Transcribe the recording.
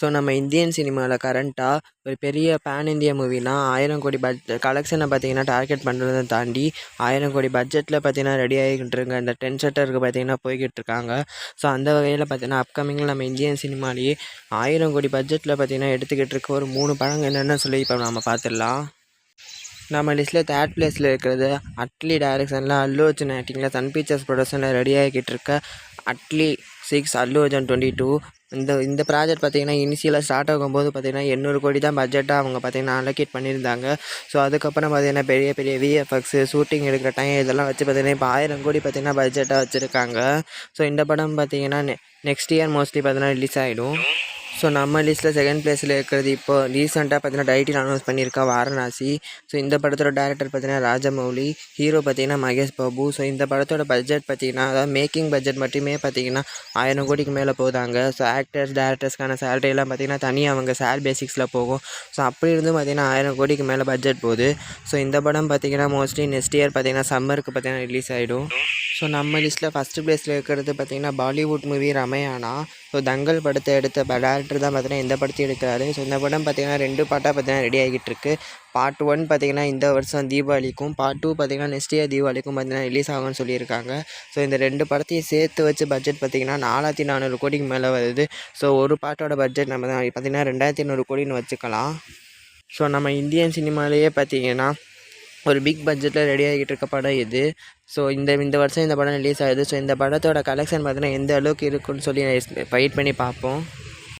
So நம்ம Indian சினிமாவில் கரண்ட்டாக ஒரு பெரிய பேன் இந்தியா மூவினா 1000 கோடி கலெக்ஷனை பார்த்தீங்கன்னா டார்கெட் பண்ணுறதை தாண்டி 1000 கோடி பட்ஜெட்டில் பார்த்தீங்கன்னா ரெடி ஆகிக்கிட்டு இருங்க இந்த டென் ஷட்டருக்கு பார்த்தீங்கன்னா போய்கிட்டு இருக்காங்க. ஸோ அந்த வகையில் பார்த்தீங்கன்னா அப்கமிங்கில் நம்ம இந்தியன் சினிமாலேயே 1000 கோடி பட்ஜெட்டில் பார்த்தீங்கன்னா எடுத்துக்கிட்டு இருக்க ஒரு 3 படங்கள் என்னென்னு சொல்லி இப்போ நம்ம பார்த்துடலாம். நம்ம லிஸ்ட்டில் தேர்ட் பிளேஸில் இருக்கிறது அட்லி டைரக்ஷனில் அல்லு அர்ஜுன் ஆக்டிங்கில் சன் பிக்சர்ஸ் ப்ரொடக்ஷனில் ரெடி ஆகிக்கிட்டு இருக்க அட்லி 6 அல்லு அர்ஜுன் 22. இந்த ப்ராஜெக்ட் பார்த்திங்கன்னா இனிஷியலாக ஸ்டார்ட் ஆகும்போது பார்த்திங்கன்னா 800 கோடி தான் பட்ஜெட்டாக அவங்க பார்த்திங்கன்னா அலோகேட் பண்ணியிருந்தாங்க. ஸோ அதுக்கப்புறம் பார்த்திங்கன்னா பெரிய பெரிய விஎஃப்எக்ஸு ஷூட்டிங் எடுக்கிற டைம் இதெல்லாம் வச்சு பார்த்திங்கன்னா இப்போ 1000 கோடி பார்த்திங்கன்னா பட்ஜெட்டாக வச்சுருக்காங்க. ஸோ இந்த படம் பார்த்திங்கன்னா நெக்ஸ்ட் இயர் மோஸ்ட்லி பார்த்திங்கன்னா ரிலீஸ் ஆகிடும். ஸோ நம்ம லிஸ்ட்டில் செகண்ட் பிளேஸில் இருக்கிறது இப்போ ரீசெண்டாக பார்த்தீங்கன்னா டைட்டில் அனௌன்ஸ் பண்ணியிருக்கா வாரணாசி. ஸோ இந்த படத்தோட டேரக்டர் பார்த்தீங்கன்னா ராஜமௌலி, ஹீரோ பார்த்தீங்கன்னா மகேஷ் பாபு. ஸோ இந்த படத்தோட பட்ஜெட் பார்த்தீங்கன்னா அதாவது மேக்கிங் பட்ஜெட் மட்டுமே பார்த்தீங்கன்னா 1000 கோடிக்கு மேலே போதாங்க. ஸோ ஆக்டர்ஸ் டேரக்டர்ஸ்க்கான சேலரிலாம் பார்த்தீங்கன்னா தனியாக அவங்க சேல் பேசிக்ஸில் போகும். ஸோ அப்படி இருந்தும் பார்த்தீங்கன்னா 1000 கோடிக்கு மேலே பட்ஜெட் போகுது. ஸோ இந்த படம் பார்த்தீங்கன்னா மோஸ்ட்லி நெக்ஸ்ட் இயர் பார்த்தீங்கன்னா சம்மருக்கு பார்த்தீங்கன்னா ரிலீஸ் ஆகிடும். ஸோ நம்ம லிஸ்ட்டில் ஃபஸ்ட்டு பிளேஸில் இருக்கிறது பார்த்திங்கன்னா பாலிவுட் மூவி ரமயானா. ஸோ தங்கல் படத்தை எடுத்த டேரக்டர் தான் பார்த்தீங்கன்னா இந்த படத்தையும் எடுக்கிறாரு. ஸோ இந்த படம் பார்த்திங்கன்னா 2 பார்ட்டாக பார்த்தீங்கன்னா ரெடி ஆகிட்டு இருக்கு. பார்ட் 1 பார்த்திங்கன்னா இந்த வருஷம் தீபாவளிக்கும், பார்ட் 2 பார்த்திங்கன்னா நெக்ஸ்ட் இயர் தீபாவளிக்கும் பார்த்திங்கன்னா ரிலீஸ் ஆகும்னு சொல்லியிருக்காங்க. ஸோ இந்த 2 படத்தையும் சேர்த்து வச்சு பட்ஜெட் பார்த்திங்கன்னா 4400 கோடிக்கு மேலே வருது. ஸோ ஒரு பார்ட்டோட பட்ஜெட் நம்ம தான் பார்த்திங்கன்னா 2800 கோடின்னு வச்சுக்கலாம். ஸோ நம்ம இந்தியன் சினிமாலேயே பார்த்திங்கன்னா ஒரு பிக் பட்ஜெட்டில் ரெடி ஆகிட்டு இருக்க படம் இது. ஸோ இந்த வருஷம் இந்த படம் ரிலீஸ் ஆகுது. ஸோ இந்த படத்தோட கலெக்ஷன் பார்த்தீங்கன்னா எந்த அளவுக்கு இருக்குன்னு சொல்லி வெயிட் பண்ணி பார்ப்போம்.